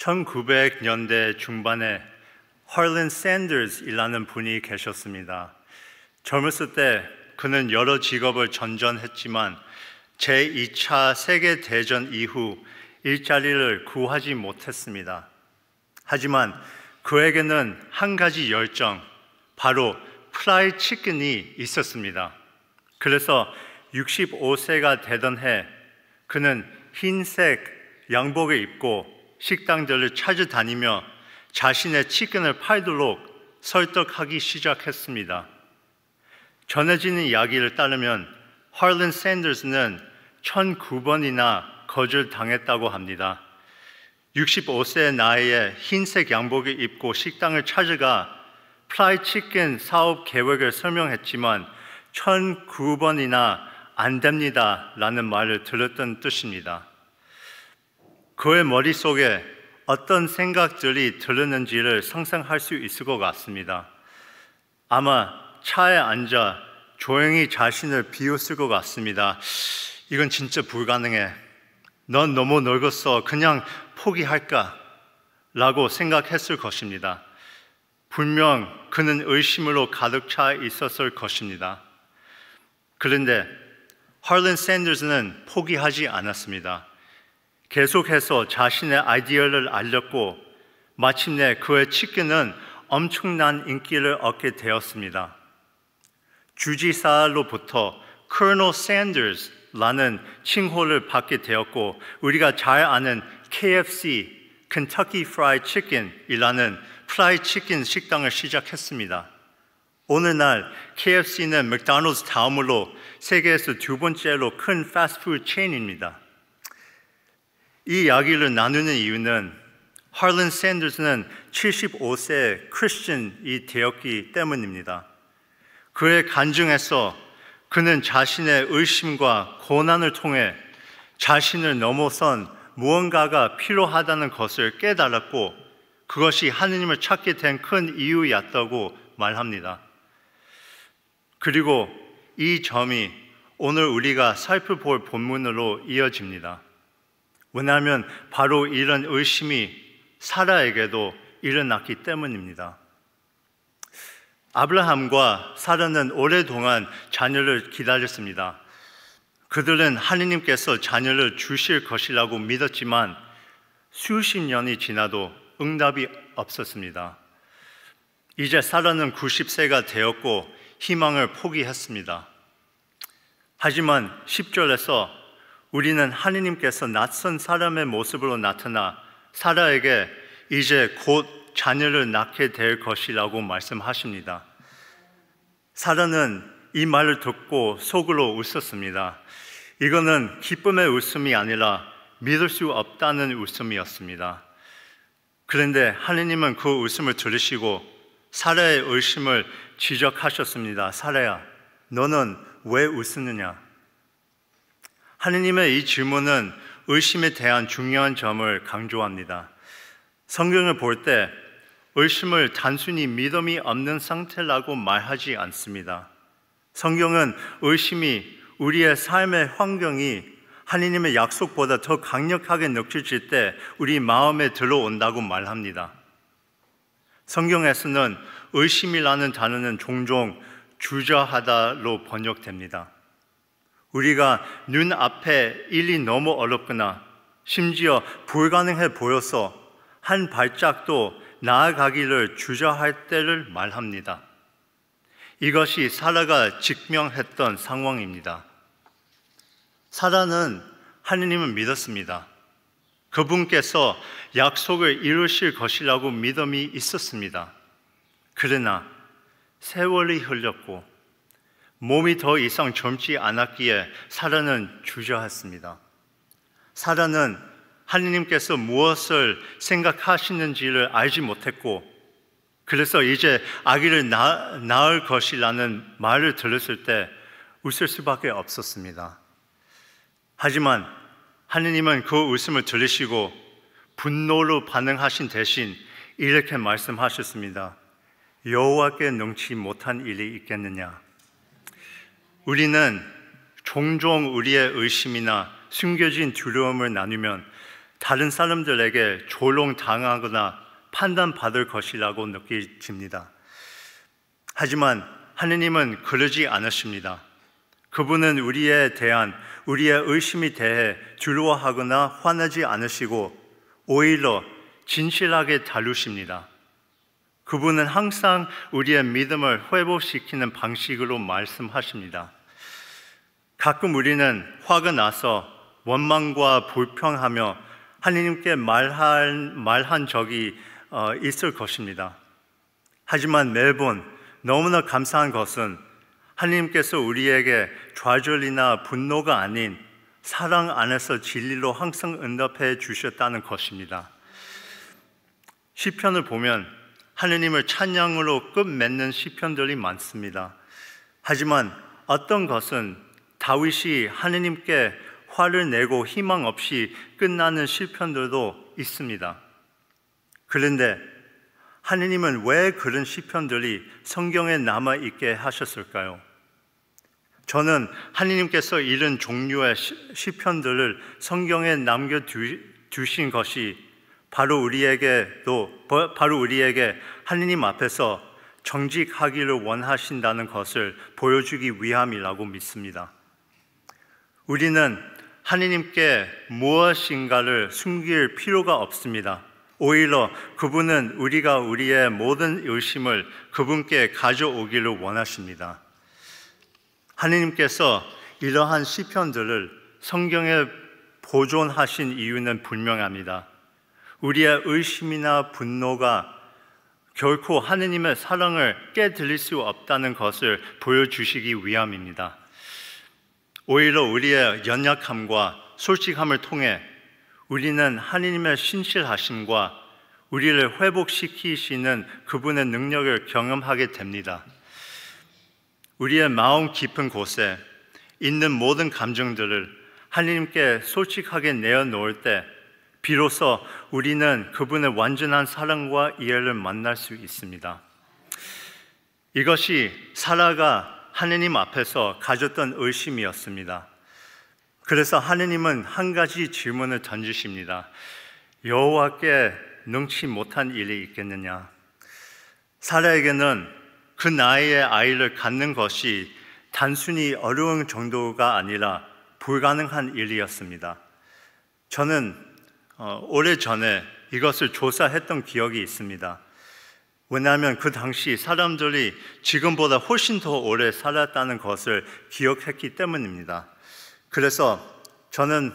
1900년대 중반에 헐린 샌더스이라는 분이 계셨습니다. 젊었을 때 그는 여러 직업을 전전했지만 제2차 세계대전 이후 일자리를 구하지 못했습니다. 하지만 그에게는 한 가지 열정, 바로 프라이드 치킨이 있었습니다. 그래서 65세가 되던 해 그는 흰색 양복을 입고 식당들을 찾아다니며 자신의 치킨을 팔도록 설득하기 시작했습니다. 전해지는 이야기를 따르면 헐린 샌더스는 1009번이나 거절당했다고 합니다. 65세의 나이에 흰색 양복을 입고 식당을 찾아가 프라이드 치킨 사업 계획을 설명했지만 1009번이나 안 됩니다 라는 말을 들었던 뜻입니다. 그의 머릿속에 어떤 생각들이 들었는지를 상상할 수 있을 것 같습니다. 아마 차에 앉아 조용히 자신을 비웃을 것 같습니다. 이건 진짜 불가능해. 넌 너무 늙었어. 그냥 포기할까? 라고 생각했을 것입니다. 분명 그는 의심으로 가득 차 있었을 것입니다. 그런데 헐린 샌더스는 포기하지 않았습니다. 계속해서 자신의 아이디어를 알렸고 마침내 그의 치킨은 엄청난 인기를 얻게 되었습니다. 주지사로부터 Colonel Sanders라는 칭호를 받게 되었고 우리가 잘 아는 KFC, Kentucky Fried Chicken이라는 프라이드 치킨 식당을 시작했습니다. 오늘날 KFC는 맥도날드 다음으로 세계에서 두 번째로 큰 패스트푸드 체인입니다. 이 이야기를 나누는 이유는 헐린 샌더스는 75세 크리스천이 되었기 때문입니다. 그의 간증에서 그는 자신의 의심과 고난을 통해 자신을 넘어선 무언가가 필요하다는 것을 깨달았고 그것이 하느님을 찾게 된 큰 이유였다고 말합니다. 그리고 이 점이 오늘 우리가 살펴볼 본문으로 이어집니다. 왜냐하면 바로 이런 의심이 사라에게도 일어났기 때문입니다. 아브라함과 사라는 오랫동안 자녀를 기다렸습니다. 그들은 하느님께서 자녀를 주실 것이라고 믿었지만 수십 년이 지나도 응답이 없었습니다. 이제 사라는 90세가 되었고 희망을 포기했습니다. 하지만 10절에서 우리는 하느님께서 낯선 사람의 모습으로 나타나 사라에게 이제 곧 자녀를 낳게 될 것이라고 말씀하십니다. 사라는 이 말을 듣고 속으로 웃었습니다. 이거는 기쁨의 웃음이 아니라 믿을 수 없다는 웃음이었습니다. 그런데 하느님은 그 웃음을 들으시고 사라의 의심을 지적하셨습니다. 사라야, 너는 왜 웃느냐? 하느님의 이 질문은 의심에 대한 중요한 점을 강조합니다. 성경을 볼 때 의심을 단순히 믿음이 없는 상태라고 말하지 않습니다. 성경은 의심이 우리의 삶의 환경이 하느님의 약속보다 더 강력하게 느껴질 때 우리 마음에 들어온다고 말합니다. 성경에서는 의심이라는 단어는 종종 주저하다로 번역됩니다. 우리가 눈앞에 일이 너무 어렵거나 심지어 불가능해 보여서 한 발짝도 나아가기를 주저할 때를 말합니다. 이것이 사라가 직면했던 상황입니다. 사라는 하느님을 믿었습니다. 그분께서 약속을 이루실 것이라고 믿음이 있었습니다. 그러나 세월이 흘렀고 몸이 더 이상 젊지 않았기에 사라는 주저했습니다. 사라는 하느님께서 무엇을 생각하시는지를 알지 못했고 그래서 이제 아기를 낳을 것이라는 말을 들었을 때 웃을 수밖에 없었습니다. 하지만 하느님은 그 웃음을 들으시고 분노로 반응하신 대신 이렇게 말씀하셨습니다. 여호와께 능치 못한 일이 있겠느냐? 우리는 종종 우리의 의심이나 숨겨진 두려움을 나누면 다른 사람들에게 조롱당하거나 판단받을 것이라고 느껴집니다. 하지만 하느님은 그러지 않으십니다. 그분은 우리에 대한 우리의 의심에 대해 두려워하거나 화나지 않으시고 오히려 진실하게 다루십니다. 그분은 항상 우리의 믿음을 회복시키는 방식으로 말씀하십니다. 가끔 우리는 화가 나서 원망과 불평하며 하느님께 말한 적이 있을 것입니다. 하지만 매번 너무나 감사한 것은 하느님께서 우리에게 좌절이나 분노가 아닌 사랑 안에서 진리로 항상 응답해 주셨다는 것입니다. 시편을 보면 하느님을 찬양으로 끝맺는 시편들이 많습니다. 하지만 어떤 것은 다윗이 하느님께 화를 내고 희망 없이 끝나는 시편들도 있습니다. 그런데 하느님은 왜 그런 시편들이 성경에 남아있게 하셨을까요? 저는 하느님께서 이런 종류의 시편들을 성경에 남겨두신 것이 바로 우리에게 하느님 앞에서 정직하기를 원하신다는 것을 보여주기 위함이라고 믿습니다. 우리는 하느님께 무엇인가를 숨길 필요가 없습니다. 오히려 그분은 우리가 우리의 모든 의심을 그분께 가져오기를 원하십니다. 하느님께서 이러한 시편들을 성경에 보존하신 이유는 분명합니다. 우리의 의심이나 분노가 결코 하느님의 사랑을 깨뜨릴 수 없다는 것을 보여주시기 위함입니다. 오히려 우리의 연약함과 솔직함을 통해 우리는 하느님의 신실하심과 우리를 회복시키시는 그분의 능력을 경험하게 됩니다. 우리의 마음 깊은 곳에 있는 모든 감정들을 하느님께 솔직하게 내어놓을 때 비로소 우리는 그분의 완전한 사랑과 이해를 만날 수 있습니다. 이것이 사라가 하느님 앞에서 가졌던 의심이었습니다. 그래서 하느님은 한 가지 질문을 던지십니다. 여호와께 능치 못한 일이 있겠느냐? 사라에게는 그 나이에 아이를 갖는 것이 단순히 어려운 정도가 아니라 불가능한 일이었습니다. 저는 오래전에 이것을 조사했던 기억이 있습니다. 왜냐하면 그 당시 사람들이 지금보다 훨씬 더 오래 살았다는 것을 기억했기 때문입니다. 그래서 저는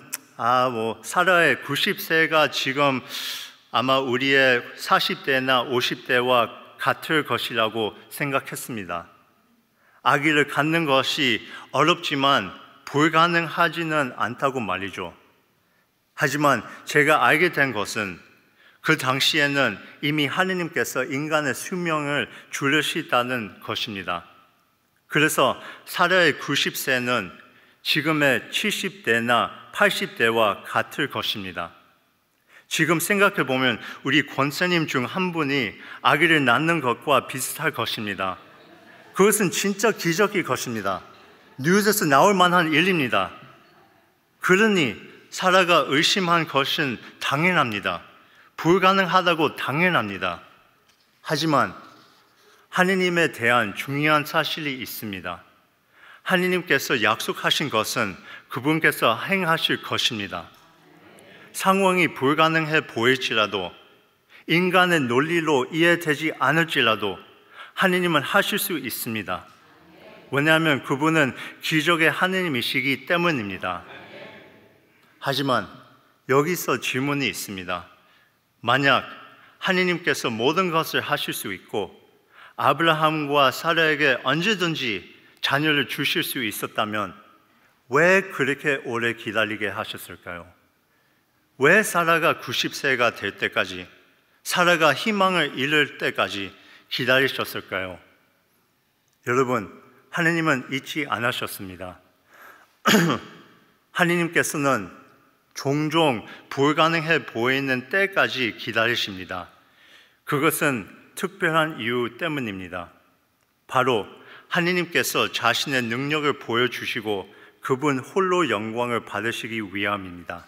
사라의 90세가 지금 아마 우리의 40대나 50대와 같을 것이라고 생각했습니다. 아기를 갖는 것이 어렵지만 불가능하지는 않다고 말이죠. 하지만 제가 알게 된 것은 그 당시에는 이미 하느님께서 인간의 수명을 줄이시다는 것입니다. 그래서 사라의 90세는 지금의 70대나 80대와 같을 것입니다. 지금 생각해 보면 우리 권사님 중 한 분이 아기를 낳는 것과 비슷할 것입니다. 그것은 진짜 기적일 것입니다. 뉴스에서 나올 만한 일입니다. 그러니 사라가 의심한 것은 당연합니다. 불가능하다고 당연합니다. 하지만 하느님에 대한 중요한 사실이 있습니다. 하느님께서 약속하신 것은 그분께서 행하실 것입니다. 상황이 불가능해 보일지라도 인간의 논리로 이해되지 않을지라도 하느님은 하실 수 있습니다. 왜냐하면 그분은 기적의 하느님이시기 때문입니다. 하지만 여기서 질문이 있습니다. 만약 하느님께서 모든 것을 하실 수 있고 아브라함과 사라에게 언제든지 자녀를 주실 수 있었다면 왜 그렇게 오래 기다리게 하셨을까요? 왜 사라가 90세가 될 때까지, 사라가 희망을 잃을 때까지 기다리셨을까요? 여러분, 하느님은 잊지 않으셨습니다. 하느님께서는 종종 불가능해 보이는 때까지 기다리십니다. 그것은 특별한 이유 때문입니다. 바로 하느님께서 자신의 능력을 보여주시고 그분 홀로 영광을 받으시기 위함입니다.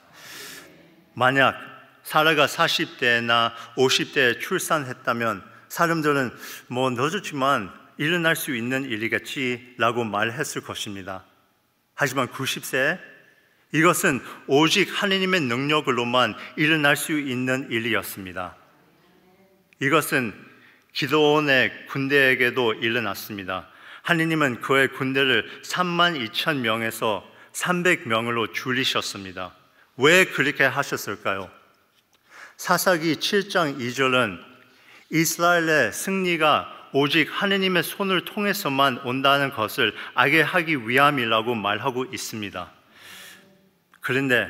만약 사라가 40대나 50대에 출산했다면 사람들은 뭐 늦었지만 일어날 수 있는 일이겠지라고 말했을 것입니다. 하지만 90세, 이것은 오직 하느님의 능력으로만 일어날 수 있는 일이었습니다. 이것은 기드온의 군대에게도 일어났습니다. 하느님은 그의 군대를 32,000명에서 300명으로 줄이셨습니다. 왜 그렇게 하셨을까요? 사사기 7장 2절은 이스라엘의 승리가 오직 하느님의 손을 통해서만 온다는 것을 알게 하기 위함이라고 말하고 있습니다. 그런데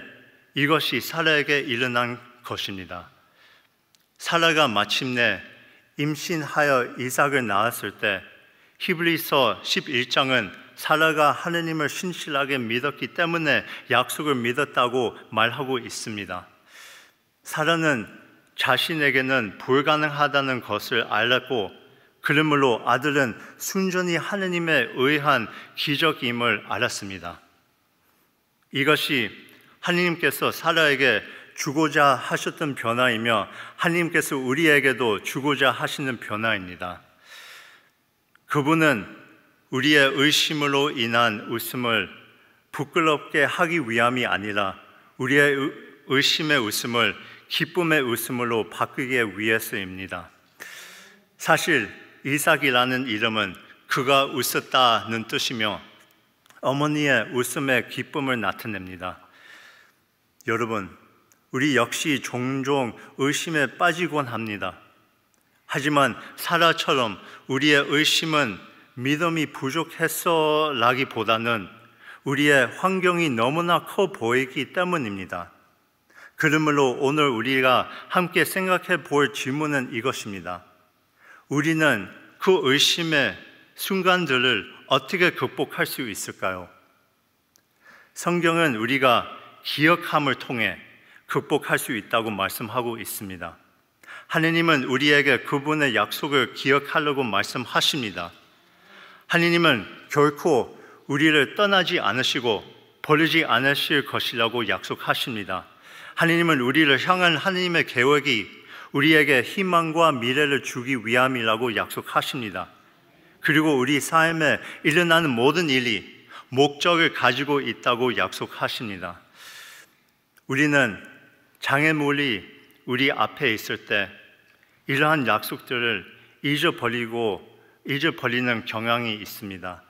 이것이 사라에게 일어난 것입니다. 사라가 마침내 임신하여 이삭을 낳았을 때 히브리서 11장은 사라가 하느님을 신실하게 믿었기 때문에 약속을 믿었다고 말하고 있습니다. 사라는 자신에게는 불가능하다는 것을 알았고, 그러므로 아들은 순전히 하느님에 의한 기적임을 알았습니다. 이것이 하느님께서 사라에게 주고자 하셨던 변화이며 하느님께서 우리에게도 주고자 하시는 변화입니다. 그분은 우리의 의심으로 인한 웃음을 부끄럽게 하기 위함이 아니라 우리의 의심의 웃음을 기쁨의 웃음으로 바꾸기 위해서입니다. 사실 이삭이라는 이름은 그가 웃었다는 뜻이며 어머니의 웃음의 기쁨을 나타냅니다. 여러분, 우리 역시 종종 의심에 빠지곤 합니다. 하지만 사라처럼 우리의 의심은 믿음이 부족해서라기보다는 우리의 환경이 너무나 커 보이기 때문입니다. 그러므로 오늘 우리가 함께 생각해 볼 질문은 이것입니다. 우리는 그 의심의 순간들을 어떻게 극복할 수 있을까요? 성경은 우리가 기억함을 통해 극복할 수 있다고 말씀하고 있습니다. 하느님은 우리에게 그분의 약속을 기억하려고 말씀하십니다. 하느님은 결코 우리를 떠나지 않으시고 버리지 않으실 것이라고 약속하십니다. 하느님은 우리를 향한 하느님의 계획이 우리에게 희망과 미래를 주기 위함이라고 약속하십니다. 그리고 우리 삶에 일어나는 모든 일이 목적을 가지고 있다고 약속하십니다. 우리는 장애물이 우리 앞에 있을 때 이러한 약속들을 잊어버리는 경향이 있습니다.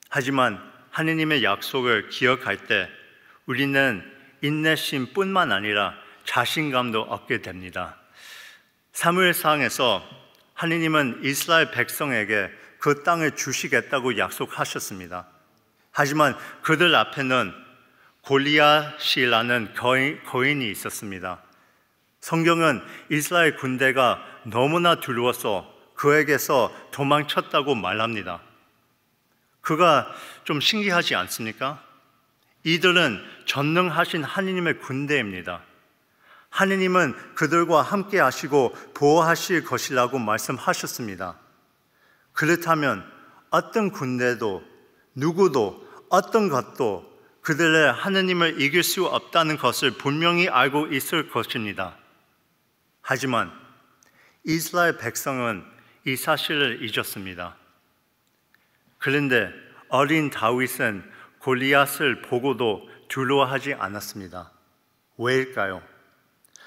하지만 하느님의 약속을 기억할 때 우리는 인내심뿐만 아니라 자신감도 얻게 됩니다. 사무엘상에서 하느님은 이스라엘 백성에게 그 땅을 주시겠다고 약속하셨습니다. 하지만 그들 앞에는 골리앗이라는 거인이 있었습니다. 성경은 이스라엘 군대가 너무나 두려워서 그에게서 도망쳤다고 말합니다. 그가 좀 신기하지 않습니까? 이들은 전능하신 하느님의 군대입니다. 하느님은 그들과 함께 하시고 보호하실 것이라고 말씀하셨습니다. 그렇다면 어떤 군대도 누구도 어떤 것도 그들의 하느님을 이길 수 없다는 것을 분명히 알고 있을 것입니다. 하지만 이스라엘 백성은 이 사실을 잊었습니다. 그런데 어린 다윗은 골리앗을 보고도 두려워하지 않았습니다. 왜일까요?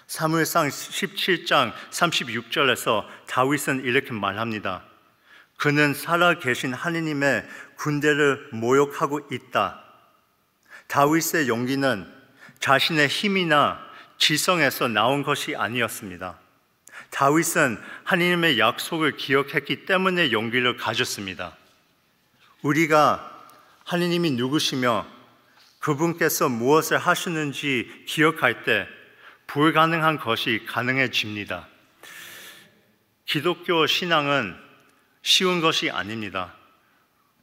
사무엘상 17장 36절에서 다윗은 이렇게 말합니다. 그는 살아계신 하느님의 군대를 모욕하고 있다. 다윗의 용기는 자신의 힘이나 지성에서 나온 것이 아니었습니다. 다윗은 하느님의 약속을 기억했기 때문에 용기를 가졌습니다. 우리가 하느님이 누구시며 그분께서 무엇을 하시는지 기억할 때 불가능한 것이 가능해집니다. 기독교 신앙은 쉬운 것이 아닙니다.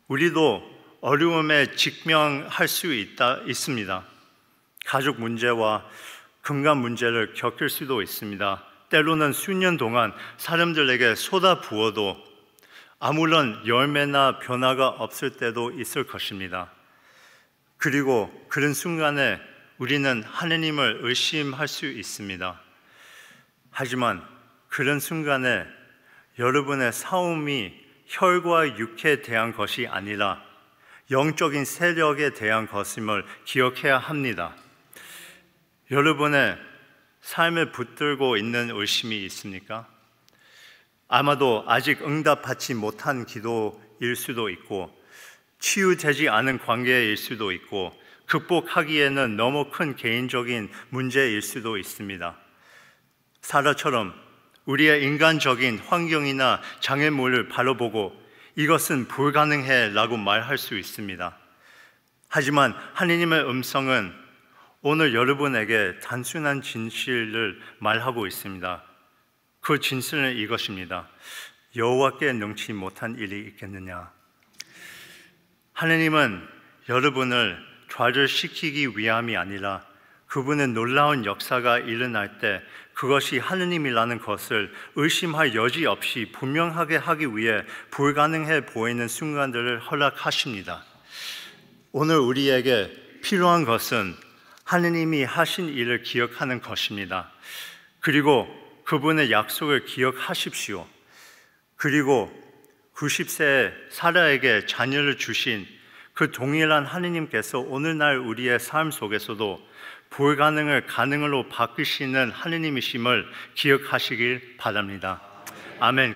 우리도 어려움에 직면할 수 있습니다. 가족 문제와 건강 문제를 겪을 수도 있습니다. 때로는 수년 동안 사람들에게 쏟아부어도 아무런 열매나 변화가 없을 때도 있을 것입니다. 그리고 그런 순간에 우리는 하느님을 의심할 수 있습니다. 하지만 그런 순간에 여러분의 싸움이 혈과 육에 대한 것이 아니라 영적인 세력에 대한 것임을 기억해야 합니다. 여러분의 삶에 붙들고 있는 의심이 있습니까? 아마도 아직 응답받지 못한 기도일 수도 있고 치유되지 않은 관계일 수도 있고 극복하기에는 너무 큰 개인적인 문제일 수도 있습니다. 사라처럼 우리의 인간적인 환경이나 장애물을 바라보고 이것은 불가능해 라고 말할 수 있습니다. 하지만 하느님의 음성은 오늘 여러분에게 단순한 진실을 말하고 있습니다. 그 진실은 이것입니다. 여호와께 능치 못한 일이 있겠느냐? 하느님은 여러분을 좌절시키기 위함이 아니라 그분의 놀라운 역사가 일어날 때 그것이 하느님이라는 것을 의심할 여지 없이 분명하게 하기 위해 불가능해 보이는 순간들을 허락하십니다. 오늘 우리에게 필요한 것은 하느님이 하신 일을 기억하는 것입니다. 그리고 그분의 약속을 기억하십시오. 그리고 90세의 사라에게 자녀를 주신 그 동일한 하느님께서 오늘날 우리의 삶 속에서도 불가능을 가능으로 바꾸시는 하느님이심을 기억하시길 바랍니다. 아멘.